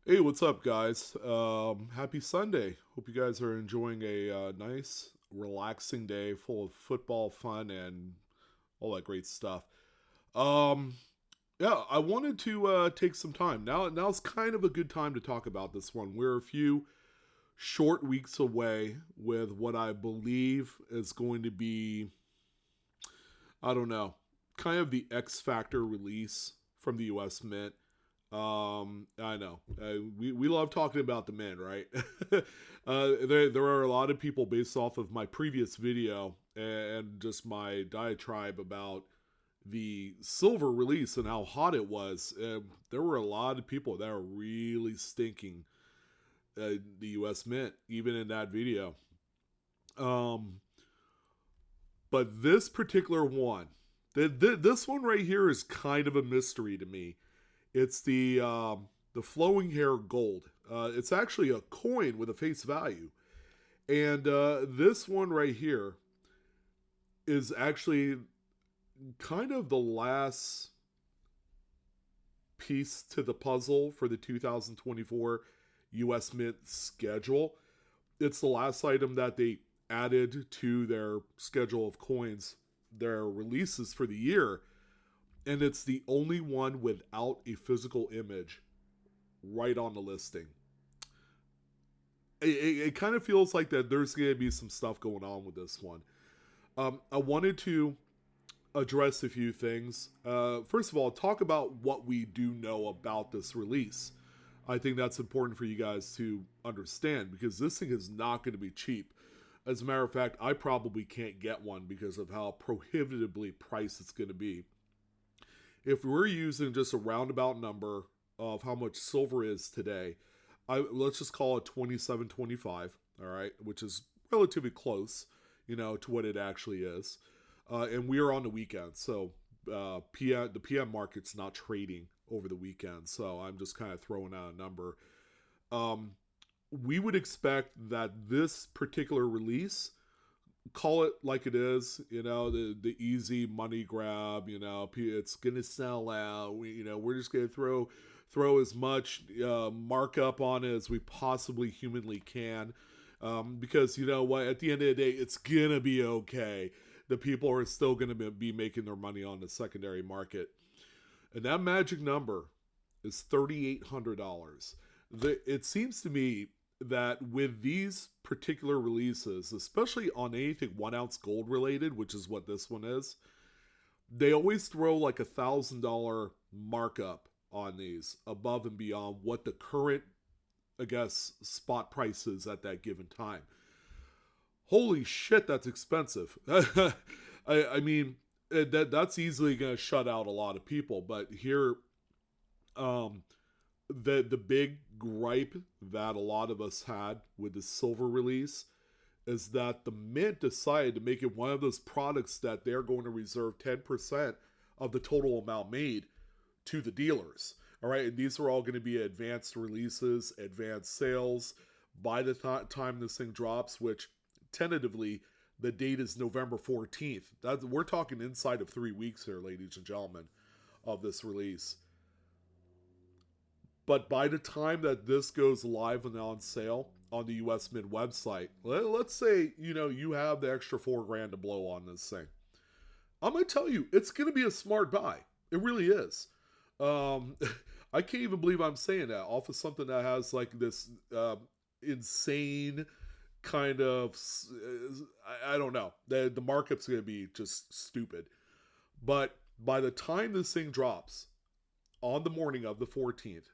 Hey, what's up, guys? Happy Sunday. Hope you guys are enjoying a nice, relaxing day full of football fun and all that great stuff. Um, yeah, I wanted to take some time. Now's kind of a good time to talk about this one. We're a few short weeks away with what I believe is going to be, I don't know, kind of the X Factor release from the U.S. Mint. I know. We love talking about the men, right? There are a lot of people based off of my previous video and just my diatribe about the silver release and how hot it was. There were a lot of people that were really stinking the U.S. Mint, even in that video. Um, but this particular one, this one right here is kind of a mystery to me. It's the flowing hair gold. It's actually a coin with a face value, and this one right here is actually kind of the last piece to the puzzle for the 2024 U.S. Mint schedule. It's the last item that they added to their schedule of coins, their releases for the year, and it's the only one without a physical image right on the listing. It kind of feels like that there's going to be some stuff going on with this one. I wanted to address a few things. First of all, talk about what we do know about this release. I think that's important for you guys to understand because this thing is not going to be cheap. As a matter of fact, I probably can't get one because of how prohibitively priced it's going to be. If we're using just a roundabout number of how much silver is today, let's just call it 27.25. All right, which is relatively close, to what it actually is. And we are on the weekend, so the PM market's not trading over the weekend. So I'm just kind of throwing out a number. Um, we would expect that this particular release, call it like it is, the easy money grab, it's gonna sell out. We're just gonna throw as much markup on it as we possibly humanly can, because you know what, at the end of the day, it's gonna be okay. The people are still gonna be making their money on the secondary market, and that magic number is $3,800. It seems to me that with these particular releases, especially on anything 1 ounce gold related, which is what this one is, they always throw like $1,000 markup on these above and beyond what the current, I guess, spot price is at that given time. Holy shit, that's expensive. I mean, that's easily going to shut out a lot of people. But here, um, the big gripe that a lot of us had with the silver release is that the mint decided to make it one of those products that they're going to reserve 10% of the total amount made to the dealers. All right, and these are all going to be advanced releases, advanced sales by the time this thing drops, which tentatively the date is November 14th. We're talking inside of 3 weeks here, ladies and gentlemen, of this release. But by the time that this goes live and on sale on the US Mint website, let's say you have the extra $4 grand to blow on this thing. I'm gonna tell you, it's gonna be a smart buy. It really is. Um, I can't even believe I'm saying that off of something that has like this insane kind of. I don't know. The markup's gonna be just stupid. But by the time this thing drops on the morning of the 14th,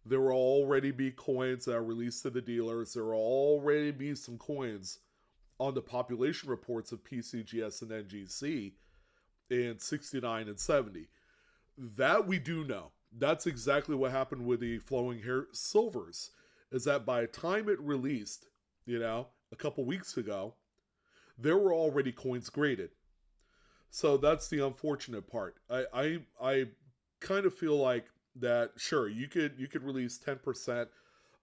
there will already be coins that are released to the dealers. There will already be some coins on the population reports of PCGS and NGC in 69 and 70. That we do know. That's exactly what happened with the flowing hair silvers. Is that by the time it released, a couple weeks ago, there were already coins graded. So that's the unfortunate part. I kind of feel like that sure you could release 10%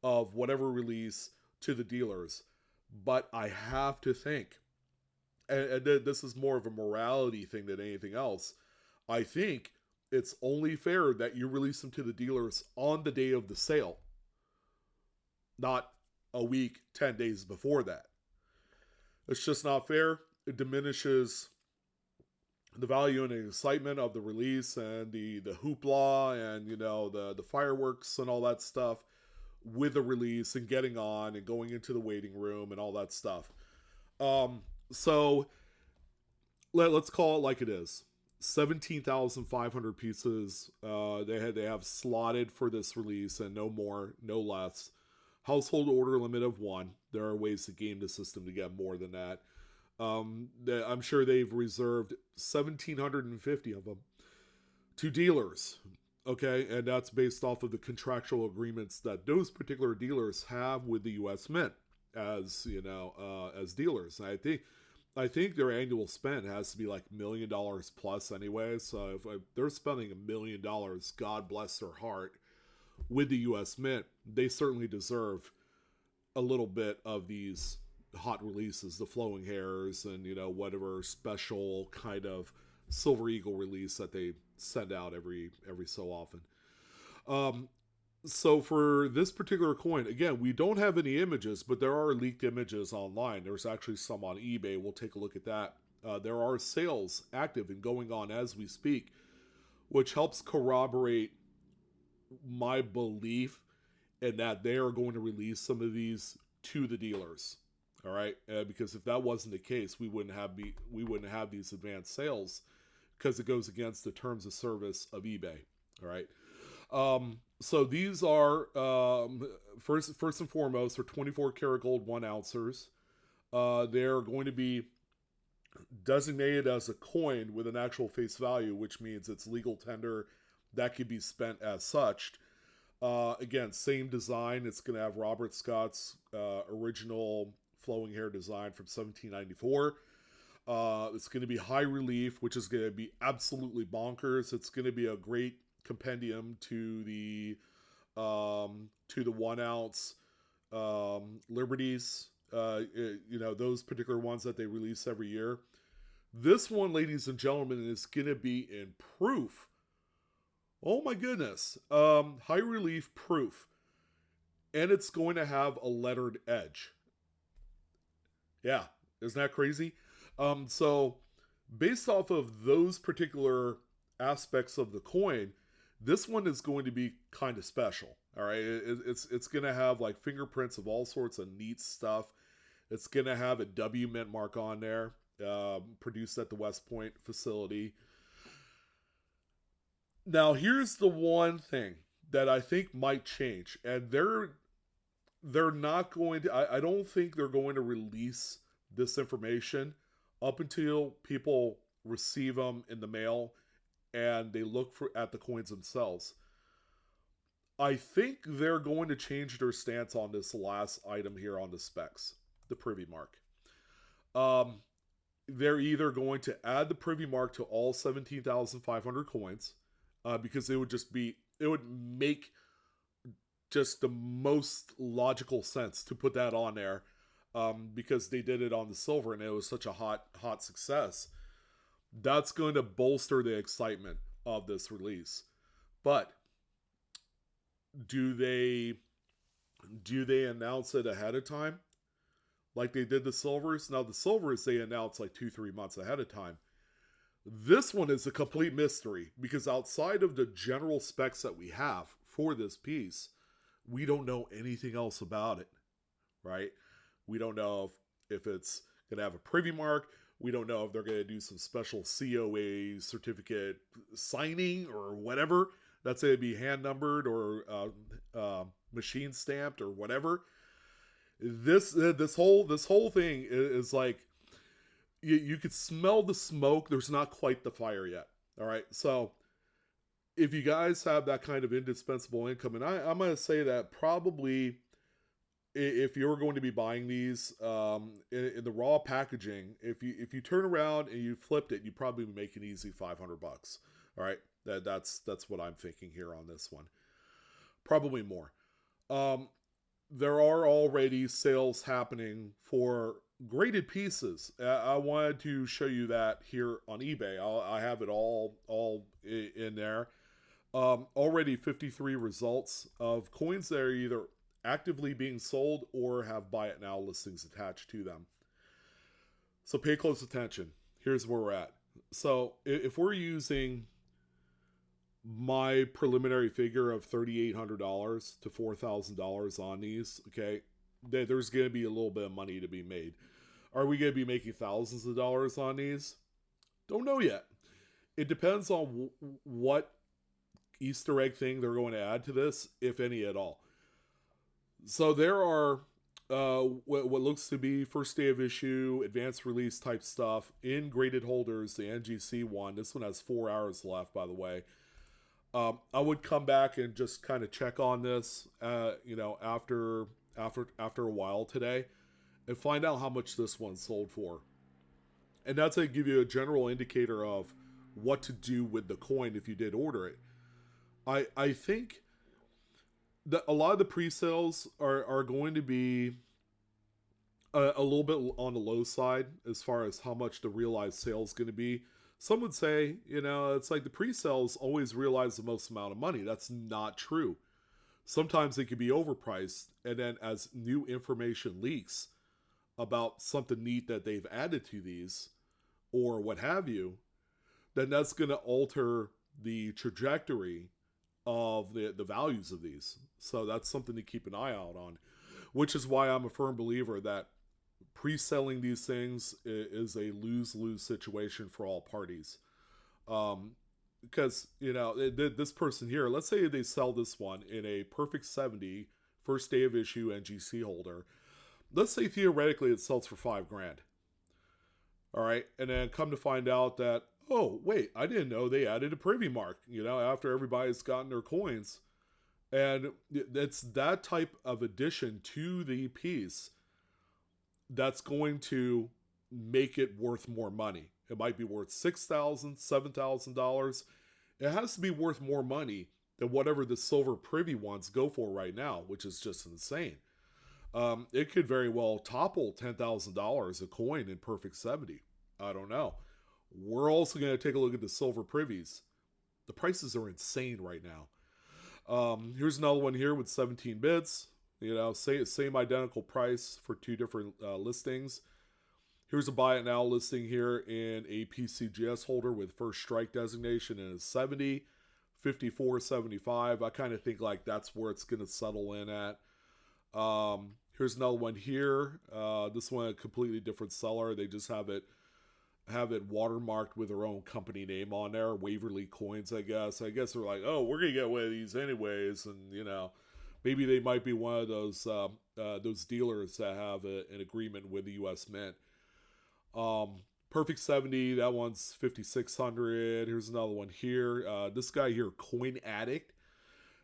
of whatever release to the dealers, but I have to think, and this is more of a morality thing than anything else. I think it's only fair that you release them to the dealers on the day of the sale. not a week, 10 days before that. It's just not fair. It diminishes the value and the excitement of the release and the hoopla and the fireworks and all that stuff with the release and getting on and going into the waiting room and all that stuff. So let's call it like it is. 17,500 pieces they have slotted for this release, and no more, no less. Household order limit of one. There are ways to game the system to get more than that. I'm sure they've reserved 1,750 of them to dealers. Okay, and that's based off of the contractual agreements that those particular dealers have with the U.S. Mint as as dealers. And I think their annual spend has to be like $1 million plus anyway. So if they're spending $1 million, God bless their heart, with the U.S. Mint, they certainly deserve a little bit of these hot releases, the flowing hairs, and whatever special kind of Silver Eagle release that they send out every so often. So for this particular coin, again, we don't have any images, but there are leaked images online. There's actually some on eBay. We'll take a look at that. There are sales active and going on as we speak, which helps corroborate my belief in that they are going to release some of these to the dealers. All right, because if that wasn't the case, we wouldn't have these advanced sales, because it goes against the terms of service of eBay. All right. So these are first and foremost are 24 karat gold 1 ounces. They're going to be designated as a coin with an actual face value, which means it's legal tender that could be spent as such. Again, same design. It's going to have Robert Scott's original flowing hair design from 1794. It's going to be high relief, which is going to be absolutely bonkers. It's going to be a great compendium to the 1 ounce Liberties. Those particular ones that they release every year. This one, ladies and gentlemen, is going to be in proof. Oh my goodness. High relief proof. And it's going to have a lettered edge. Yeah, isn't that crazy? So based off of those particular aspects of the coin, this one is going to be kind of special. All right, it's going to have like fingerprints of all sorts of neat stuff. It's going to have a W Mint mark on there, produced at the West Point facility. Now, here's the one thing that I think might change, and they're not going to. I don't think they're going to release this information up until people receive them in the mail and they look at the coins themselves. I think they're going to change their stance on this last item here on the specs, the privy mark. They're either going to add the privy mark to all 17,500 coins, because it would make just the most logical sense to put that on there, because they did it on the silver and it was such a hot success. That's going to bolster the excitement of this release. But do they announce it ahead of time like they did the silvers? Now the silvers they announce like 2-3 months ahead of time. This one is a complete mystery, because outside of the general specs that we have for this piece, we don't know anything else about it, right? We don't know if it's going to have a privy mark. We don't know if they're going to do some special COA certificate signing or whatever. That's going to be hand numbered or machine stamped or whatever. This whole thing is like, you could smell the smoke. There's not quite the fire yet. All right. So if you guys have that kind of indispensable income, and I'm going to say that probably if you're going to be buying these in the raw packaging, if you turn around and you flipped it, you probably make an easy $500. All right. That's what I'm thinking here on this one. Probably more. There are already sales happening for graded pieces. I wanted to show you that here on eBay. I have it all in there. Already 53 results of coins that are either actively being sold or have buy it now listings attached to them. So pay close attention. Here's where we're at. So if we're using my preliminary figure of $3,800 to $4,000 on these, okay, there's going to be a little bit of money to be made. Are we going to be making thousands of dollars on these? Don't know yet. It depends on what Easter egg thing they're going to add to this, if any at all. So there are what looks to be first day of issue, advanced release type stuff in graded holders. The NGC one, this one has 4 hours left, by the way. I would come back and just kind of check on this, after a while today, and find out how much this one sold for. And that's to give you a general indicator of what to do with the coin if you did order it. I think that a lot of the pre-sales are going to be a little bit on the low side as far as how much the realized sale is going to be. Some would say, it's like the pre-sales always realize the most amount of money. That's not true. Sometimes they can be overpriced, and then as new information leaks about something neat that they've added to these, or what have you, then that's going to alter the trajectory of the values of these. So that's something to keep an eye out on, which is why I'm a firm believer that pre-selling these things is a lose-lose situation for all parties. Because, this person here, let's say they sell this one in a perfect 70 first day of issue NGC holder. Let's say theoretically it sells for $5,000. All right. And then come to find out that, oh, wait, I didn't know they added a privy mark, after everybody's gotten their coins. And it's that type of addition to the piece that's going to make it worth more money. It might be worth $6,000, $7,000. It has to be worth more money than whatever the silver privy ones go for right now, which is just insane. It could very well topple $10,000 a coin in perfect 70. I don't know. We're also going to take a look at the silver privies. The prices are insane right now. Here's another one here with 17 bits. Same identical price for two different listings. Here's a buy it now listing here in a PCGS holder with first strike designation and a 70, 54.75. I kind of think like that's where it's going to settle in at. Here's another one here. This one a completely different seller. They just have it watermarked with their own company name on there. Waverly Coins, I guess. I guess they're like, oh, we're gonna get one of these anyways, and maybe they might be one of those dealers that have an agreement with the U.S. Mint. Perfect 70, that one's 5,600. Here's another one here. This guy here, Coin Addict,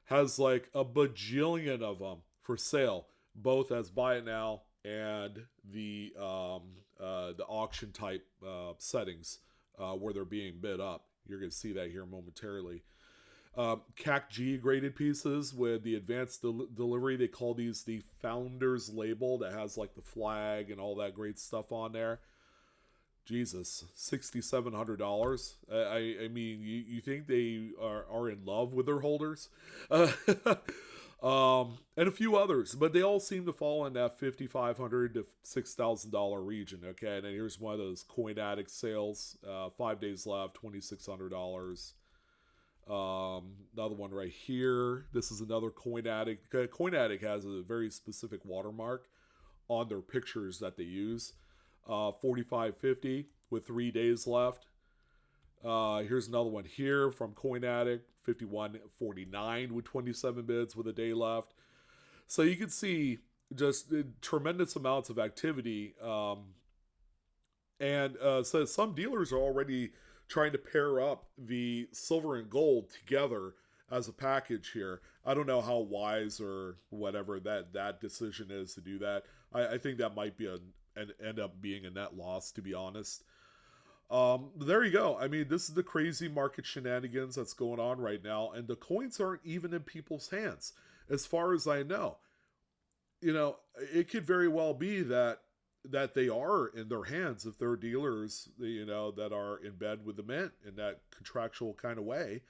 has like a bajillion of them for sale, both as buy it now and the auction type settings where they're being bid up. You're going to see that here momentarily. CAC-G graded pieces with the advanced delivery. They call these the Founders label that has like the flag and all that great stuff on there. Jesus, $6,700. I mean, you think they are in love with their holders? And a few others, but they all seem to fall in that $5,500 to $6,000 region. Okay, and then here's one of those Coin Addict sales. 5 days left, $2,600. Another one right here. This is another Coin Addict. Coin Addict has a very specific watermark on their pictures that they use. $45.50 with 3 days left. Here's another one here from Coin Addict, $51.49 with 27 bids with a day left. So you can see just tremendous amounts of activity. And so some dealers are already trying to pair up the silver and gold together as a package here. I don't know how wise or whatever that decision is to do that. I think that might be end up being a net loss, to be honest. There you go. I mean, this is the crazy market shenanigans that's going on right now, and the coins aren't even in people's hands, as far as I know. It could very well be that they are in their hands if they're dealers, that are in bed with the mint in that contractual kind of way.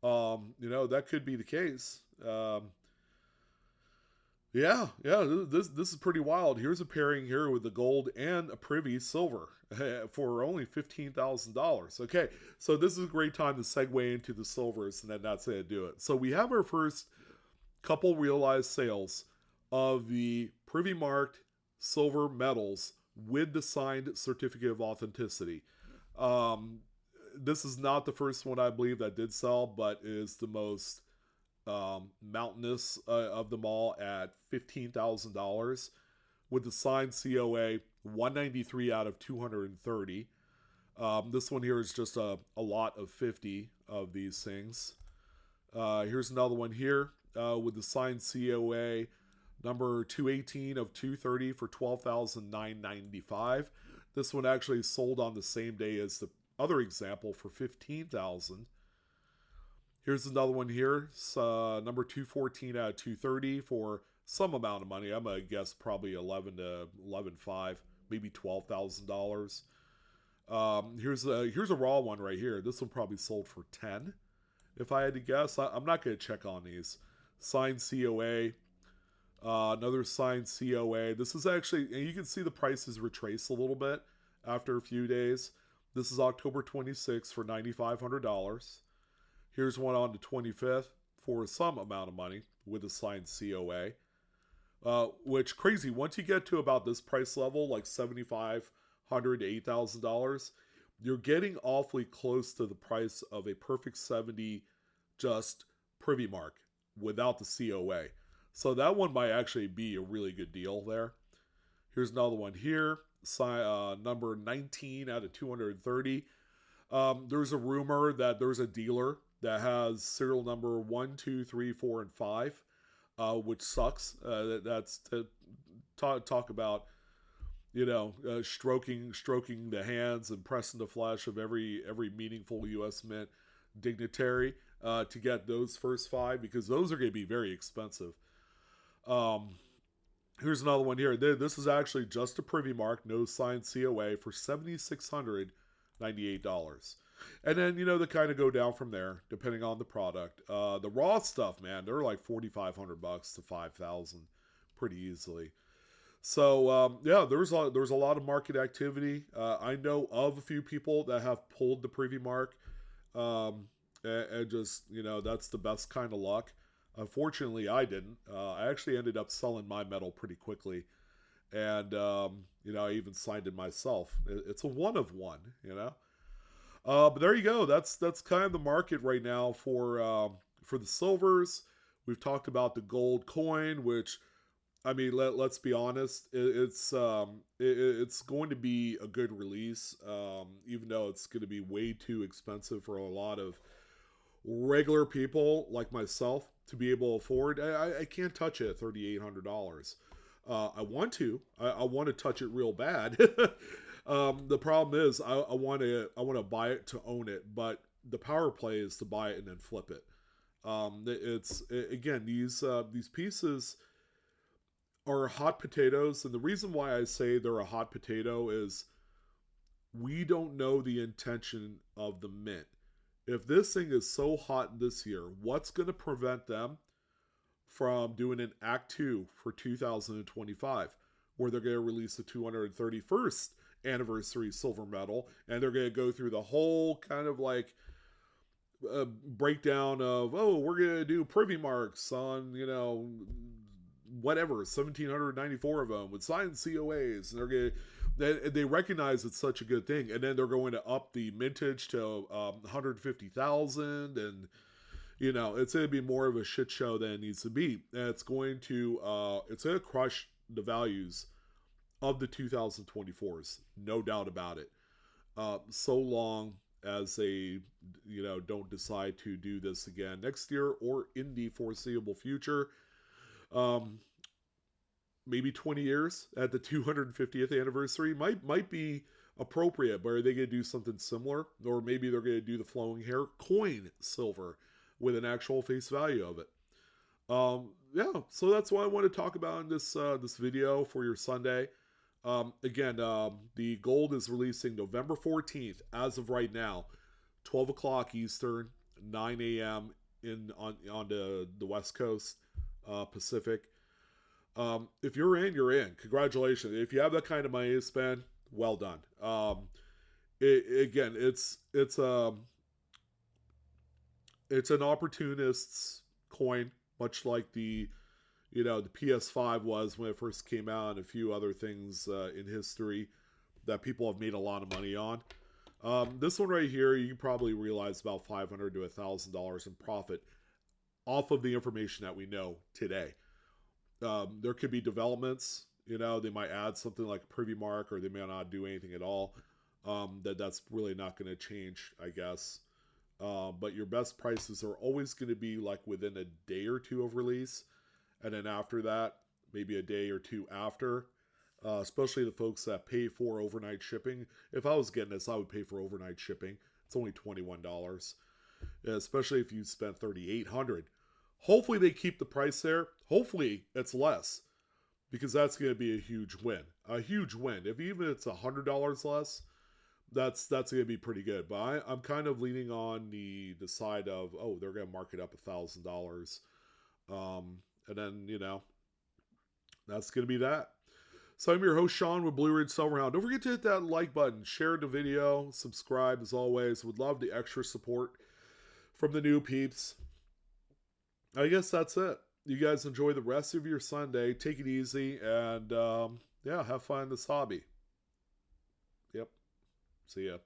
That could be the case. Yeah. This is pretty wild. Here's a pairing here with the gold and a privy silver for only $15,000. Okay, so this is a great time to segue into the silvers, and then that's how to do it. So we have our first couple realized sales of the privy marked silver medals with the signed certificate of authenticity. Um, this is not the first one I believe that did sell, but is the most mountainous of them all at $15,000 with the signed COA 193 out of 230. This one here is just a lot of 50 of these things. Here's another one here with the signed COA number 218 of 230 for $12,995. This one actually sold on the same day as the other example for $15,000. Here's another one here, number 214 out of 230 for some amount of money. I'm gonna guess probably 11 to 11.5, maybe $12,000. Here's a raw one right here. This one probably sold for 10, if I had to guess. I'm not gonna check on these. Signed COA, another signed COA. This is actually, and you can see the prices retrace a little bit after a few days. This is October 26th for $9,500. Here's one on the 25th for some amount of money with a signed COA. Which crazy, once you get to about this price level, like $7,500 to $8,000, you're getting awfully close to the price of a perfect 70 just privy mark without the COA. So that one might actually be a really good deal there. Here's another one here, number 19 out of 230. There's a rumor that there's a dealer that has serial number 1, 2, 3, 4, and 5, which sucks. That's to talk about, stroking the hands and pressing the flesh of every meaningful U.S. Mint dignitary to get those first 5, because those are going to be very expensive. Here's another one here. This is actually just a privy mark, no signed COA for $7,698. And then, they kind of go down from there, depending on the product. The raw stuff, man, they're like $4,500 to $5,000 pretty easily. So, there's a lot of market activity. I know of a few people that have pulled the privy mark, and just, that's the best kind of luck. Unfortunately, I didn't. I actually ended up selling my metal pretty quickly. And, I even signed it myself. It's a one of one, But there you go. That's kind of the market right now for the silvers. We've talked about the gold coin, which, I mean, let's be honest, it's going to be a good release, even though it's going to be way too expensive for a lot of regular people like myself to be able to afford. I can't touch it at $3,800. I want to. I want to touch it real bad. The problem is I want to buy it to own it, but the power play is to buy it and then flip it. Again, these pieces are hot potatoes, and the reason why I say they're a hot potato is we don't know the intention of the mint. If this thing is so hot this year, what's going to prevent them from doing an Act 2 for 2025, where they're going to release the 231st anniversary silver medal, and they're going to go through the whole kind of like breakdown of, we're going to do privy marks on, whatever, 1,794 of them with signed COAs, and they're going to, they recognize it's such a good thing, and then they're going to up the mintage to 150,000, and it's going to be more of a shit show than it needs to be, and it's going to crush the values of the 2024s, no doubt about it. So long as they don't decide to do this again next year or in the foreseeable future. Maybe 20 years at the 250th anniversary might be appropriate, but are they going to do something similar? Or maybe they're going to do the flowing hair coin silver with an actual face value of it. So that's what I want to talk about in this video for your Sunday. Again, the gold is releasing November 14th as of right now, 12 o'clock Eastern, 9 a.m. on the West Coast, Pacific. If you're in, you're in. Congratulations. If you have that kind of money to spend, well done. Again, it's an opportunist's coin, much like the PS5 was when it first came out, and a few other things in history that people have made a lot of money on. This one right here, you probably realize about $500 to $1,000 in profit off of the information that we know today. There could be developments. They might add something like a privy mark, or they may not do anything at all. That's really not going to change, I guess. But your best prices are always going to be like within a day or two of release, and then after that, maybe a day or two after. Especially the folks that pay for overnight shipping. If I was getting this, I would pay for overnight shipping. It's only $21, especially if you spent $3,800. Hopefully they keep the price there. Hopefully it's less, because that's going to be a huge win. A huge win. If even it's $100 less, that's going to be pretty good. But I'm kind of leaning on the side of, oh, they're going to mark it up $1,000, and then that's going to be that. So I'm your host, Sean, with Blue Ridge Silverhound. Don't forget to hit that like button, share the video, subscribe as always. Would love the extra support from the new peeps. I guess that's it. You guys enjoy the rest of your Sunday. Take it easy, and have fun in this hobby. Yep. See ya.